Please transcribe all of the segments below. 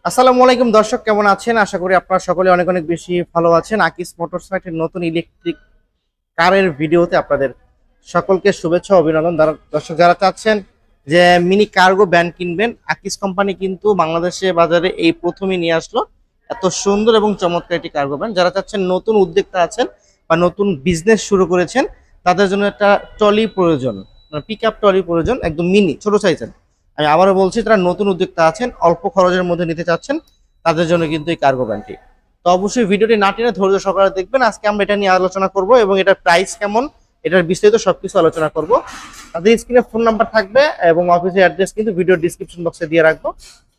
আসসালামু আলাইকুম দর্শক, কেমন আছেন? আশা করি আপনারা সকলে অনেক অনেক বেশি ভালো আছেন। আকিস মোটরসাইকেলের নতুন ইলেকট্রিক কারের ভিডিওতে আপনাদের সকলকে শুভেচ্ছা ও অভিনন্দন। দর্শক যারা চাচ্ছেন যে মিনি কার্গো ভ্যান কিনবেন, আকিস কোম্পানি কিন্তু বাংলাদেশে বাজারে এই প্রথমই নিয়ে আসলো এত সুন্দর এবং চমৎকার একটি কার্গো ভ্যান। যারা চাচ্ছেন নতুন উদ্যোক্তা আছেন বা নতুন বিজনেস শুরু করেছেন, তাদের জন্য একটা ট্রলি প্রয়োজন, পিক আপ ট্রলি প্রয়োজন, একদম মিনি ছোট সাইজের। আমি আবারও বলছি, যারা নতুন উদ্যোক্তা আছেন, অল্প খরচের মধ্যে নিতে চাচ্ছেন, তাদের জন্য কিন্তু এই কার্গো ভ্যানটি। তো অবশ্যই ভিডিওটি না টেনে ধৈর্য সহকারে দেখবেন। আজকে আমরা এটা নিয়ে আলোচনা করব এবং এটার প্রাইস কেমন, এটার বিস্তারিত সবকিছু আলোচনা করব। তাদের স্ক্রিনে ফোন নাম্বার থাকবে এবং অফিসের অ্যাড্রেস কিন্তু ভিডিও ডিসক্রিপশন বক্সে দিয়ে রাখবো।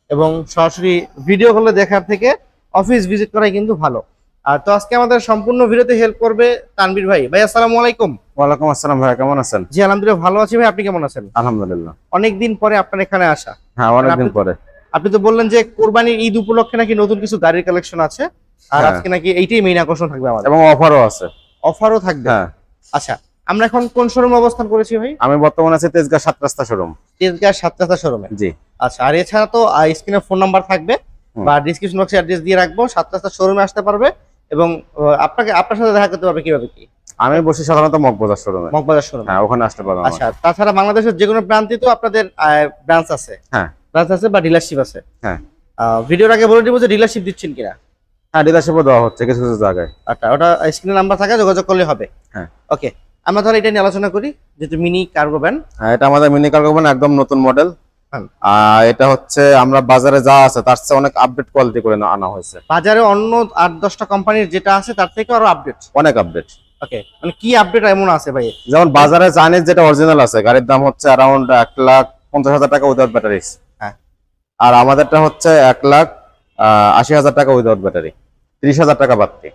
এবং সরাসরি ভিডিও কলে দেখার থেকে অফিস ভিজিট করাই কিন্তু ভালো। আর তো আজকে আমাদের সম্পূর্ণ ভিডিওতে হেল্প করবে তানভীর ভাই। ভাই আসসালামু আলাইকুম। ওয়ালাইকুম আসসালাম ভাই, কেমন আছেন? জি আলহামদুলিল্লাহ ভালো আছি ভাই, আপনি কেমন আছেন? আলহামদুলিল্লাহ। অনেকদিন পরে আপনার এখানে আসা। হ্যাঁ, অনেকদিন পরে। আপনি তো বললেন যে কোরবানির ঈদ উপলক্ষে নাকি নতুন কিছু গাড়ির কালেকশন আছে, আর আজকে নাকি এইটাই মেইন আকর্ষণ থাকবে আমাদের, এবং অফারও আছে। অফারও থাকবে? হ্যাঁ। আচ্ছা, আমরা এখন কোন শোরুমে অবস্থান করেছি ভাই? আমি বর্তমানে আছি তেজগাঁ 7 রাস্তা শোরুম। তেজগাঁ 7 রাস্তা শোরুমে। জি। আচ্ছা, আর এছাড়া তো স্ক্রিনে ফোন নাম্বার থাকবে বা ডিসক্রিপশন বক্সে অ্যাড্রেস দিয়ে রাখবো। 7 রাস্তা শোরুমে আসতে পারবে এবং আপনার সাথে দেখা করতে পারবে কিভাবে কি? আমি বসি সাধারণত মগবাজার শোরুমে। মগবাজার শোরুম। হ্যাঁ, ওখানে আসতে পারবেন। আচ্ছা, তাছাড়া বাংলাদেশের যে কোনো প্রান্তে তো আপনাদের ব্রাঞ্চ আছে? হ্যাঁ, ব্রাঞ্চ আছে বা ডিলারশিপ আছে? হ্যাঁ। ভিডিওর আগে বলে দিব যে ডিলারশিপ দিচ্ছেন কিনা। হ্যাঁ, ডিলারশিপও দেওয়া হচ্ছে কিছু কিছু জায়গায়। আচ্ছা, ওটা স্ক্রিনে নাম্বার থাকে, যোগাযোগ করলে হবে। হ্যাঁ। ওকে, আমরা তাহলে এটা নিয়ে আলোচনা করি, যেহেতু মিনি কার্গো ভ্যান। হ্যাঁ, এটা আমাদের মিনি কার্গো ভ্যান, একদম নতুন মডেল। হ্যাঁ। এটা হচ্ছে আমরা বাজারে যা আছে তার চেয়ে অনেক আপডেট কোয়ালিটি করে আনা হয়েছে। বাজারে অন্য 8-10টা কোম্পানির যেটা আছে তার থেকে আরো আপডেট, অনেক আপডেট। ওকে, মানে কি আপডেট এমন আছে ভাই? যেমন বাজারে চাইনিজ যেটা অরিজিনাল আছে, গাড়ির দাম হচ্ছে অ্যারাউন্ড 1,50,000 টাকা উইদাউট ব্যাটারিজ। হ্যাঁ। আর আমাদেরটা হচ্ছে 1,80,000 টাকা উইদাউট ব্যাটারি, 30,000 টাকা বাড়তি।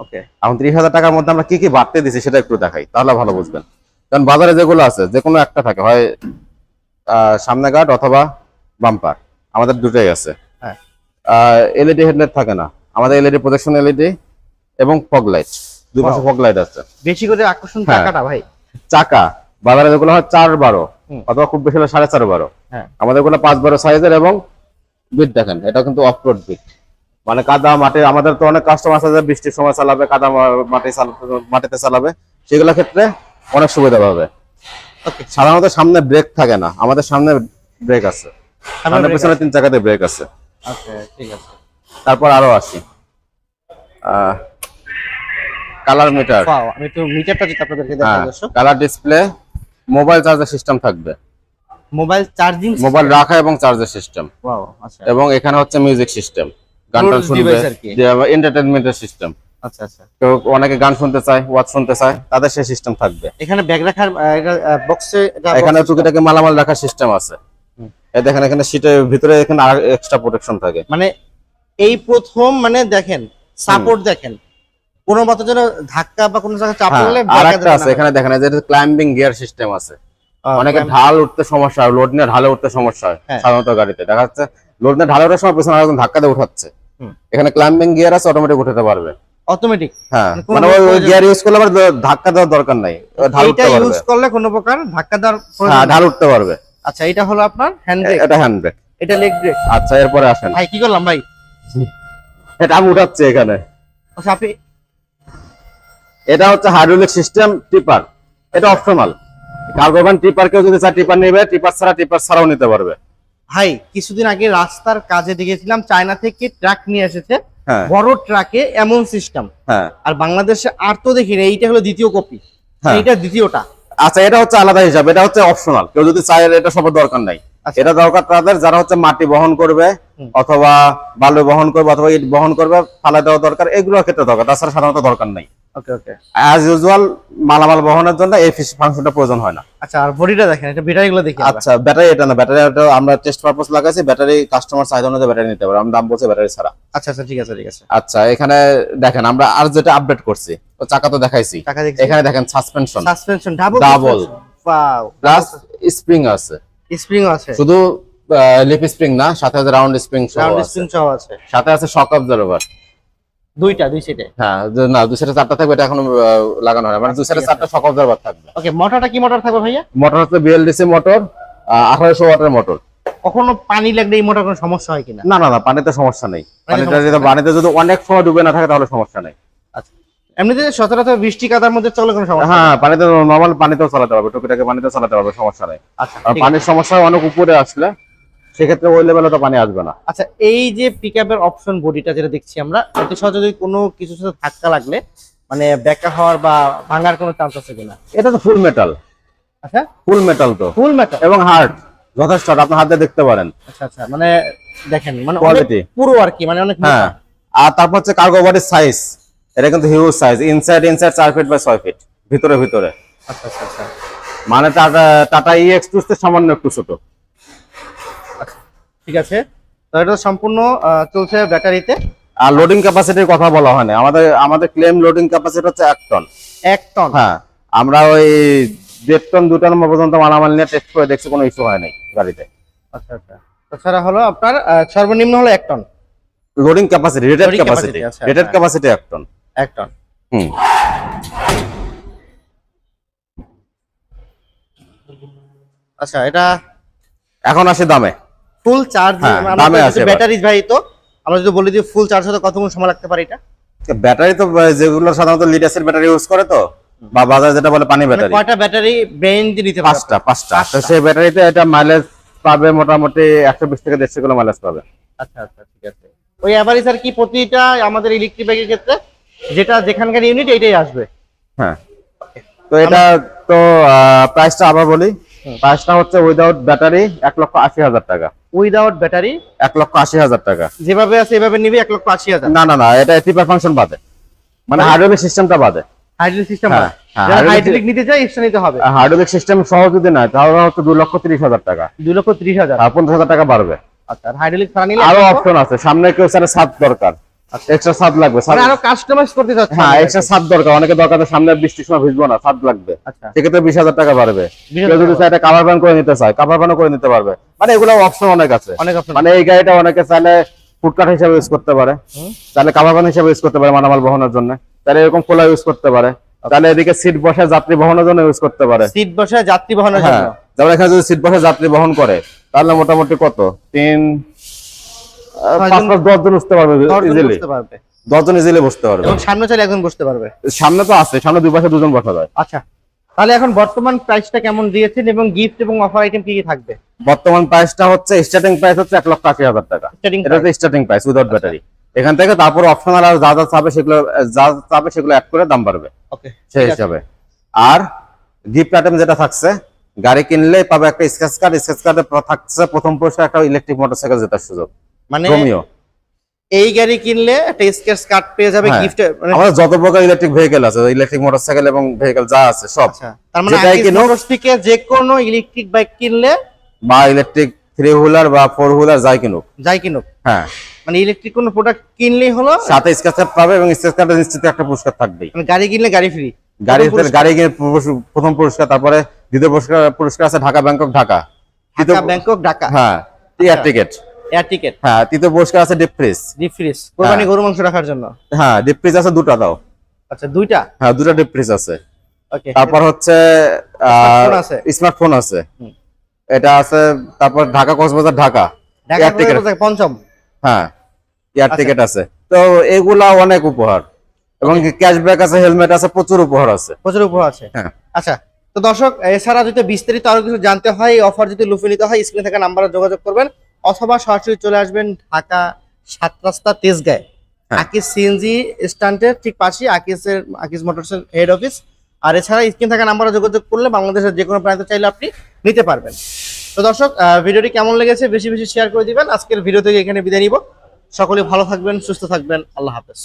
ওকে, এখন 30,000 টাকার মধ্যে আমরা কি কি বাড়তে দিছি সেটা একটু দেখাই, তাহলে ভালো বুঝবেন। কারণ বাজারে যেগুলো আছে যে কোনো একটা থাকে, হয় সামনে গার্ড অথবা বাম্পার, আমাদের দুটোই আছে। হ্যাঁ। এলইডি হেডলাইট থাকে না, আমাদের এলইডি প্রজেকশন এলইডি এবং ফগ লাইট, দুই পাশে ফগ লাইট আছে। বেশি করে আকর্ষণ হ্যাঁ। টাকাটা ভাই। চাকা বাজারে যেগুলো হয় 4/12 অথবা খুব বেশি হলে 4.5/12, হ্যাঁ, আমাদের গুলো 5/12 সাইজের। এবং বিট দেখেন, এটা কিন্তু অফ রোড বিট, মানে কাদা মাটি। আমাদের তো অনেক কাস্টমার আছে যে বৃষ্টির সময় চালাবে, কাদা মাটিতে চালাবে, সেগুলো ক্ষেত্রে অনেক সুবিধা পাবে। সাধারণত সামনে ব্রেক থাকে না, আমাদের সামনে ব্রেক আছে, সামনে পিছনে 3 চাকাতে ব্রেক আছে। ওকে, ঠিক আছে। তারপর আরো আসি, কালার মিটার। ওয়াও, আমি তো মিটারটা যদি আপনাদেরকে দেখাই দর্শক। Colour display, mobile charger system থাকবে, মোবাইল চার্জিং, মোবাইল রাখা এবং চার্জার সিস্টেম। ওয়াও, আচ্ছা। এবং এখানে হচ্ছে মিউজিক সিস্টেম, গান টান শুনবে, এন্টারটেইনমেন্টের সিস্টেম। আচ্ছা আচ্ছা। তো অনেকে গান শুনতে চায়, ওয়াচ শুনতে চায়, তাদের সেই সিস্টেম থাকবে। এখানে ব্যাগ রাখার বক্সে, এখানে টুকিটাকি মালামাল রাখার সিস্টেম আছে। এই দেখেন, এখানে সিটের ভিতরে এখানে আর এক্সট্রা প্রোটেকশন থাকে। মানে এই প্রথম, মানে দেখেন সাপোর্ট, দেখেন কোনো মত যেন ধাক্কা বা কোনো জায়গায় চাপ পড়লে। আর একটা আছে এখানে দেখেন, যে ক্লাইম্বিং গিয়ার সিস্টেম আছে। অনেকে ঢাল উঠতে সমস্যা হয়, লোড নিয়ে ঢালে উঠতে সমস্যা হয়। সাধারণত গাড়িতে দেখা যাচ্ছে লোড নিয়ে ঢালে ওঠার সময় পেছনে আরেকজন ধাক্কা দিয়ে উঠাচ্ছে, এখানে ক্লাইম্বিং গিয়ার আছে, অটোমেটিক উঠাতে পারবে। অটোমেটিক? হ্যাঁ, মানে ওই গিয়ার ইউজ করলে আবার ধাক্কা দেওয়ার দরকার নাই, ঢাল উঠতে পারবে। ইউজ করলে কোনো প্রকার ধাক্কা দেওয়ার প্রয়োজন হ্যাঁ, ঢাল উঠতে পারবে। আচ্ছা, এটা হলো আপনার হ্যান্ড ব্রেক। এটা হ্যান্ড ব্রেক, এটা লেগ ব্রেক। আচ্ছা, এরপরে আসেন। ভাই কি করলাম ভাই? এটা আমি উঠাচ্ছি এখানে। আচ্ছা, আপনি এটা হচ্ছে হাইড্রোলিক সিস্টেম টিপার, এটা অপশনাল। কার্গো ভ্যান টিপার কেউ যদি চায় টিপার নেবে, টিপার ছাড়াও নিতে পারবে। ভাই কিছুদিন আগে রাস্তার কাজে দেখেছিলাম, চায়না থেকে ট্রাক নিয়ে এসেছে, বড় ট্রাকে এমন সিস্টেম। হ্যাঁ। আর বাংলাদেশে আর তো দেখিনি, এইটা হলো দ্বিতীয় কপি, এইটা দ্বিতীয়টা। আচ্ছা, এটা হচ্ছে আলাদা হিসাব, এটা হচ্ছে অপশনাল, কেউ যদি চায় এটা সবার দরকার নাই। এটা দরকার তাদের যারা হচ্ছে মাটি বহন করবে অথবা বালু বহন করবে অথবা ইট বহন করবে, ফালা দেওয়া দরকার, এগুলোর ক্ষেত্রে দরকার, তাছাড়া সাধারণত দরকার নাই। ওকে ওকে, অ্যাজ ইউজুয়াল মালামাল বহনের জন্য এই ফাংশনটা প্রয়োজন হয় না। আচ্ছা, আর বডিটা দেখেন, এটা ব্যাটারিগুলো দেখি। আচ্ছা, ব্যাটারি এটা না, ব্যাটারি আমরা টেস্ট পারপাস লাগাইছি, ব্যাটারি কাস্টমার চাহিদা অনুযায়ী ব্যাটারি নিতে পারে, আমরা দাম বলছি ব্যাটারি ছাড়া। আচ্ছা আচ্ছা, ঠিক আছে ঠিক আছে। আচ্ছা, এখানে দেখেন আমরা আর যেটা আপডেট করছি, তো চাকা তো দেখাইছি, এখানে দেখেন suspension double wow, plus spring আছে। স্প্রিং আছে? শুধু লিপ স্প্রিং না, সাথে আছে রাউন্ড স্প্রিং সহ আছে, সাথে আছে শক অবজারভার দুই সাইডে। হ্যাঁ, না, দুই সাইডে 4টা থাকবে, এটা এখনো লাগানো হয় না, মানে দুই সাইডে 4টা শক অবজারভার থাকবে। ওকে, মোটরটা কি মোটর থাকবে ভাইয়া? মোটর হচ্ছে বিএলডিসি মোটর, 1800 ওয়াটের মোটর। কখনো পানি লাগলে এই মোটর কোনো সমস্যা হয় কিনা? না না না, পানিতে সমস্যা নেই। পানিতে পানিতে যদি অনেক সময় ডুবে না থাকে তাহলে সমস্যা নেই। আচ্ছা, এমনিতে সচরাচর বৃষ্টি কাদার মধ্যে চলে কোনো সমস্যা? হ্যাঁ, পানিতে নরমাল পানিতেও চালাতে পারবে, টুকিটাকে পানিতে চালাতে পারবে, সমস্যা নেই। আচ্ছা, আর পানির সমস্যা অনেক উপরে আসলে সেক্ষেত্রে ওই লেভেলে তো পানি আসবে না। আচ্ছা, এই যে পিকআপের অপশন বডিটা যেটা দেখছি আমরা, এতে সহজে যদি কোনো কিছুর সাথে ধাক্কা লাগলে মানে ব্যাকা হওয়ার বা ভাঙার কোনো চান্স আছে কিনা? এটা তো ফুল মেটাল। আচ্ছা, ফুল মেটাল তো, ফুল মেটাল এবং হার্ড যথেষ্ট, আপনি হাতে দেখতে পারেন। আচ্ছা আচ্ছা, মানে দেখেন মানে কোয়ালিটি পুরো আর কি, মানে অনেক হ্যাঁ। আর তারপর হচ্ছে কার্গো বডির সাইজ, এটা কিন্তু huge size, inside 4 feet by 6 feet, ভিতরে ভিতরে। আচ্ছা আচ্ছা আচ্ছা, মানে টাটা EX2 তে সামান্য একটু ছোট। ঠিক আছে। তো এটা সম্পূর্ণ চলছে ব্যাটারিতে। আর লোডিং ক্যাপাসিটির কথা বলা হয় না, আমাদের ক্লেম লোডিং ক্যাপাসিটি হচ্ছে 1 টন। 1 টন? হ্যাঁ, আমরা ওই 1.5 টন 2 টন পর্যন্ত মালামাল নিয়ে টেস্ট করে দেখছি, কোনো ইস্যু হয় নাই গাড়িতে। আচ্ছা আচ্ছা, তাছাড়া হলো আপনার সর্বনিম্ন হলো 1 ton loading capacity, rated Loading capacity, capacity, আচ্ছা, রেটেড হ্যাঁ। Capacity 1 ton. 1 টন। হুম। আচ্ছা, এটা এখন আসে দামে। ফুল চার্জ হ্যাঁ, দামে আছে এবার। ব্যাটারি ভাই, তো আমরা যদি বলি যে ফুল চার্জ হতে কতক্ষণ সময় লাগতে পারে এটা? ব্যাটারি তো যেগুলো সাধারণত লিড অ্যাসিড ব্যাটারি ইউজ করে, তো বা বাজারে যেটা বলে পানি মানে ব্যাটারি, কয়টা ব্যাটারি ব্রেন দিয়ে নিতে পারে? পাঁচটা। তো সেই ব্যাটারিতে এটা মাইলেজ পাবে মোটামুটি 120 থেকে 150 কিলো মাইলেজ পাবে। আচ্ছা আচ্ছা, ঠিক আছে। ওই এভারেজ আর কি প্রতিটা আমাদের ইলেকট্রিক বাইকের ক্ষেত্রে যেটা যেখানকার ইউনিট এটাই আসবে? হ্যাঁ। তো এটা তো প্রাইসটা আবার বলি, প্রাইসটা হচ্ছে উইদাউট ব্যাটারি 1,80,000 টাকা। উইদাউট ব্যাটারি 1,80,000 টাকা। যেভাবে আছে এভাবে নিবে 1,80,000? না না না, এটা এটিপি ফাংশন বাদে, মানে হাইড্রোলিক সিস্টেমটা বাদে। Hydraulic system? হ্যাঁ, হ্যাঁ, যারা hydraulic- হাইড্রোলিক নিতে চায় এক্সট্রা নিতে হবে? হাইড্রোলিক সিস্টেম সহ যদি না, তাহলে হচ্ছে 2,30,000 টাকা। 2,30,000? আর 50,000 টাকা বাড়বে। আচ্ছা, আর হাইড্রোলিক ছাড়া নিলে আরো অপশন আছে, সামনে কেউ স্যার ছাদ দরকার, এক্সট্রা ছাদ লাগবে, মানে আরো কাস্টমাইজ করতে চাচ্ছে? হ্যাঁ, এক্সট্রা ছাদ দরকার, অনেকে দরকার সামনে বৃষ্টির সময় ভিজবো না, ছাদ লাগবে, আচ্ছা, সেক্ষেত্রে 20,000 টাকা বাড়বে। 20,000 কেউ যদি চায় এটা কাভার ব্যান করে নিতে চায়, কাভার ব্যানও করে নিতে পারবে। মানে এগুলো অপশন অনেক আছে, অনেক অপশন। মানে এই গাড়িটা অনেকে চাইলে ফুটকাট হিসেবে ইউজ করতে পারে, চাইলে কাভার ব্যান হিসেবে ইউজ করতে পারে মালামাল বহনের জন্য, তাহলে এরকম খোলা ইউজ করতে পারে, তাহলে এদিকে সিট বসে যাত্রী বহনের জন্য ইউজ করতে পারে। সিট বসে যাত্রী বহনের জন্য? হ্যাঁ, যেমন এখানে যদি সিট বসে যাত্রী বহন করে তাহলে মোটামুটি কত 5-10 জন বসতে পারবে ইজিলি, 10 জন ইজিলি বসতে পারবে। এবং সামনে চাইলে একজন বসতে পারবে? সামনে তো আছে, সামনে দুই পাশে দুজন বসা যায়। আচ্ছা, তাহলে এখন বর্তমান প্রাইসটা কেমন দিয়েছেন এবং গিফট এবং অফার আইটেম কি কি থাকবে? বর্তমান প্রাইসটা হচ্ছে স্টার্টিং প্রাইস হচ্ছে 1,80,000 টাকা। এটা হচ্ছে স্টার্টিং প্রাইস উইদাউট ব্যাটারি। এখান থেকে তারপর অপশনাল আর যা যা চাবে সেগুলো অ্যাড করে দাম বাড়বে ওকে, সেই হিসাবে। আর গিফট আইটেম যেটা থাকছে, গাড়ি কিনলে পাবে একটা স্ক্র্যাচ কার্ড, স্ক্র্যাচ কার্ডে থাকছে প্রথম পুরস্কার একটা ইলেকট্রিক মোটরসাইকেল জেতার সুযোগ, মানে রোমিও। এই গাড়ি কিনলে একটা স্ক্র্যাচ কার্ড পেয়ে যাবে হ্যাঁ, গিফট? মানে আমাদের যত প্রকার ইলেকট্রিক ভেহিকেল আছে, ইলেকট্রিক মোটরসাইকেল এবং ভেহিকেল যা আছে সব, আচ্ছা, তার মানে যেটাই আকিস কিনো মোটরস থেকে যে কোনো ইলেকট্রিক বাইক কিনলে বা ইলেকট্রিক 3 হুইলার বা 4 হুইলার যাই কিনুক, যাই কিনুক, হ্যাঁ, মানে ইলেকট্রিক কোনো প্রোডাক্ট কিনলেই হলো সাথে স্ক্র্যাচ কার্ড পাবে, এবং স্ক্র্যাচ কার্ডে নিশ্চিত একটা পুরস্কার থাকবেই। মানে গাড়ি কিনলে গাড়ি ফ্রি? গাড়ি কিনে প্রথম পুরস্কার, তারপরে দ্বিতীয় পুরস্কার আছে ঢাকা ব্যাংকক ঢাকা, ঢাকা ব্যাংকক ঢাকা, হ্যাঁ, এয়ার টিকেট, এয়ার টিকেট, হ্যাঁ, তৃতীয় পুরস্কার আছে ডিপ ফ্রিজ, ডিপ ফ্রিজ কোরবানি গরু মাংস রাখার জন্য, হ্যাঁ, ডিপ ফ্রিজ আছে 2টা দাও। আচ্ছা, 2টা? হ্যাঁ, 2টা ডিপ ফ্রিজ আছে। ওকে, তারপর হচ্ছে স্মার্টফোন আছে, এটা আছে। তারপর ঢাকা কক্সবাজার ঢাকা ঢাকা পঞ্চম, হ্যাঁ, এয়ার টিকেট আছে। তো এগুলা অনেক উপহার, এবং ক্যাশব্যাক আছে, হেলমেট আছে, প্রচুর উপহার আছে, প্রচুর উপহার আছে। হ্যাঁ। আচ্ছা, তো দর্শক, এছাড়া যদি বিস্তারিত আরো কিছু জানতে হয়, এই অফার যদি লুফে নিতে হয়, স্ক্রিনে থাকা নাম্বারে যোগাযোগ করবেন, অথবা সরাসরি চলে আসবেন ঢাকা 7 রাস্তা তেজগাঁও, আকিস সিএনজি স্ট্যান্ডের ঠিক পাশে আকিস মোটরসের হেড অফিস। আর এছাড়া স্ক্রিনে থাকা নাম্বারে যোগাযোগ করলে বাংলাদেশের যে কোনো প্রান্তে চাইলে আপনি নিতে পারবেন। তো দর্শক, ভিডিওটি কেমন লেগেছে বেশি বেশি শেয়ার করে দিবেন। আজকের ভিডিও থেকে এখানে বিদায় নিব। সকলে ভালো থাকবেন, সুস্থ থাকবেন, আল্লাহ হাফেজ।